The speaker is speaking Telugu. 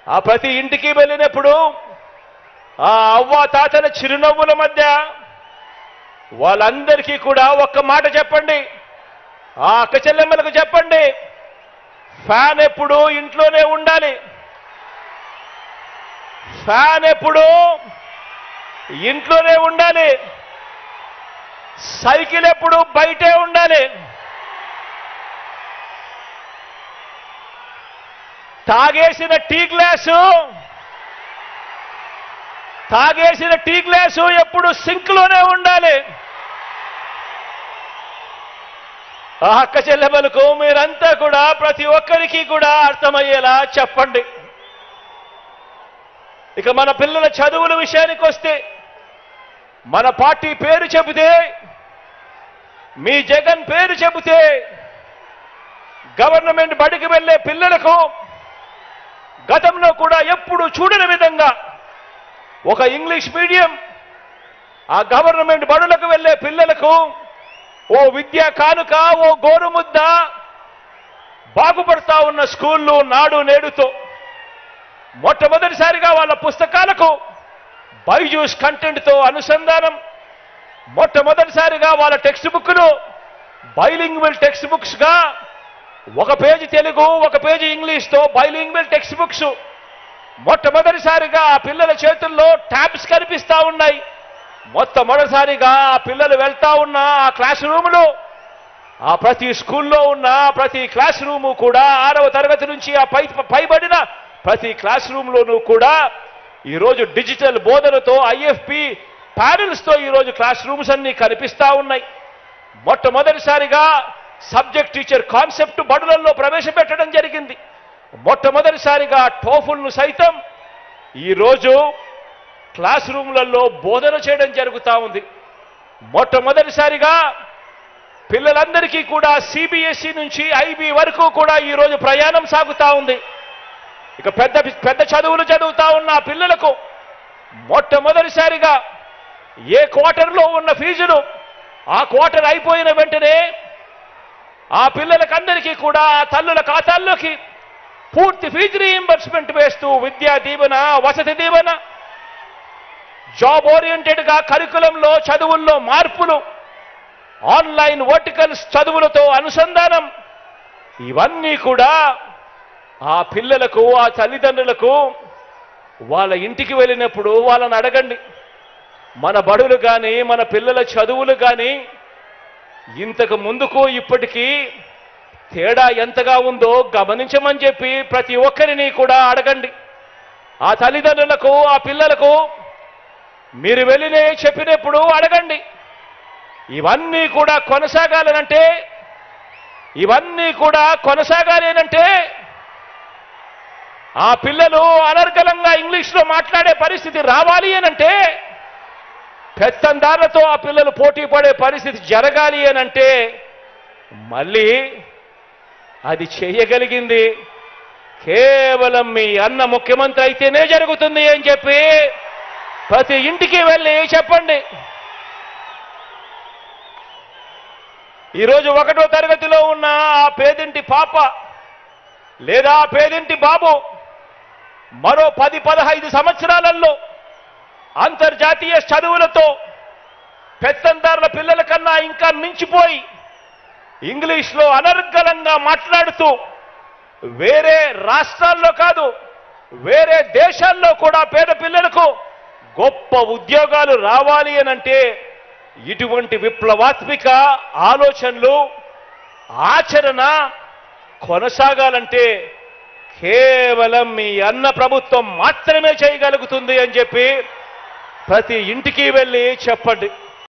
ఆ ప్రతి ఇంటికి వెళ్ళినప్పుడు ఆ అవ్వ తాతల చిరునవ్వుల మధ్య వాళ్ళందరికీ కూడా ఒక్క మాట చెప్పండి. ఆ అక్క చెల్లెమ్మలకు చెప్పండి, ఫ్యాన్ ఎప్పుడు ఇంట్లోనే ఉండాలి, ఫ్యాన్ ఎప్పుడు ఇంట్లోనే ఉండాలి, సైకిల్ ఎప్పుడు బయటే ఉండాలి, తాగేసిన టీ గ్లాసు ఎప్పుడు సింక్లోనే ఉండాలి. ఆ అక్క చెల్లెమ్మలకు మీరంతా కూడా ప్రతి ఒక్కరికి కూడా అర్థమయ్యేలా చెప్పండి. ఇక మన పిల్లల చదువుల విషయానికి వస్తే, మన పార్టీ పేరు చెబితే, మీ జగన్ పేరు చెబితే గవర్నమెంట్ బడికి వెళ్లే పిల్లలకు గతంలో కూడా ఎప్పుడు చూడని విధంగా ఒక ఇంగ్లీష్ మీడియం, ఆ గవర్నమెంట్ బడులకు వెళ్లే పిల్లలకు ఓ విద్యా కానుక, ఓ గోరుముద్ద, బాగుపడతా ఉన్న స్కూళ్ళు నాడు నేడుతో మొట్టమొదటిసారిగా వాళ్ళ పుస్తకాలకు బైజూస్ కంటెంట్తో అనుసంధానం, మొట్టమొదటిసారిగా వాళ్ళ టెక్స్ట్ బుక్లు బైలింగ్వల్ టెక్స్ట్ బుక్స్గా, ఒక పేజీ తెలుగు ఒక పేజీ ఇంగ్లీష్తో బైలింగ్వల్ టెక్స్ట్ బుక్స్ మొట్టమొదటిసారిగా ఆ పిల్లల చేతుల్లో ట్యాబ్స్ కనిపిస్తా ఉన్నాయి. మొట్టమొదటిసారిగా ఆ పిల్లలు వెళ్తా ఉన్న ఆ క్లాస్ రూములు, ఆ ప్రతి స్కూల్లో ఉన్న ప్రతి క్లాస్ రూము కూడా 6వ తరగతి నుంచి ఆ పైబడిన ప్రతి క్లాస్ రూమ్లోనూ కూడా ఈరోజు డిజిటల్ బోధనతో ఐఎఫ్పి ప్యానెల్స్తో ఈరోజు క్లాస్ రూమ్స్ అన్ని కనిపిస్తా ఉన్నాయి. మొట్టమొదటిసారిగా సబ్జెక్ట్ టీచర్ కాన్సెప్ట్ బడులలో ప్రవేశపెట్టడం జరిగింది. మొట్టమొదటిసారిగా టోఫుల్ను సైతం ఈరోజు క్లాస్ రూమ్లలో బోధన చేయడం జరుగుతూ ఉంది. మొట్టమొదటిసారిగా పిల్లలందరికీ కూడా సిబిఎస్ఈ నుంచి ఐబీ వరకు కూడా ఈరోజు ప్రయాణం సాగుతూ ఉంది. ఇక పెద్ద పెద్ద చదువులు చదువుతా ఉన్న పిల్లలకు మొట్టమొదటిసారిగా ఏ క్వార్టర్లో ఉన్న ఫీజులు ఆ క్వార్టర్ అయిపోయిన వెంటనే ఆ పిల్లలకందరికీ కూడా ఆ తల్లుల ఖాతాల్లోకి పూర్తి ఫీజు రీయింబర్స్మెంట్ వేస్తూ విద్యా దీవెన, వసతి దీవెన, జాబ్ ఓరియంటెడ్గా కరికులంలో చదువుల్లో మార్పులు, ఆన్లైన్ వర్టికల్స్ చదువులతో అనుసంధానం, ఇవన్నీ కూడా ఆ పిల్లలకు, ఆ తల్లిదండ్రులకు వాళ్ళ ఇంటికి వెళ్ళినప్పుడు వాళ్ళని అడగండి, మన బడులు కానీ మన పిల్లల చదువులు కానీ ఇంతకు ముందుకు ఇప్పటికీ తేడా ఎంతగా ఉందో గమనించమని చెప్పి ప్రతి ఒక్కరిని కూడా అడగండి. ఆ తల్లిదండ్రులకు, ఆ పిల్లలకు మీరు వెళ్ళినే చెప్పినప్పుడు అడగండి. ఇవన్నీ కూడా కొనసాగాలి అనంటే ఆ పిల్లలు అనర్గళంగా ఇంగ్లీష్లో మాట్లాడే పరిస్థితి రావాలి అనంటే, పెత్తందారులతో ఆ పిల్లలు పోటీ పడే పరిస్థితి జరగాలి అనంటే మళ్ళీ అది చేయగలిగింది కేవలం మీ అన్న ముఖ్యమంత్రి అయితేనే జరుగుతుంది అని చెప్పి ప్రతి ఇంటికి వెళ్ళి చెప్పండి. ఈరోజు 1వ తరగతిలో ఉన్న ఆ పేదింటి పాప లేదా ఆ పేదింటి బాబు మరో 10-15 సంవత్సరాలలో అంతర్జాతీయ చదువులతో పెత్తందారుల పిల్లల కన్నా ఇంకా మించిపోయి ఇంగ్లీష్లో అనర్గళంగా మాట్లాడుతూ వేరే రాష్ట్రాల్లో కాదు వేరే దేశాల్లో కూడా పేద పిల్లలకు గొప్ప ఉద్యోగాలు రావాలి అనంటే ఇటువంటి విప్లవాత్మక ఆలోచనలు, ఆచరణ కొనసాగాలంటే కేవలం మీ అన్న ప్రభుత్వం మాత్రమే చేయగలుగుతుంది అని చెప్పి ప్రతి ఇంటికి వెళ్ళి చెప్పండి.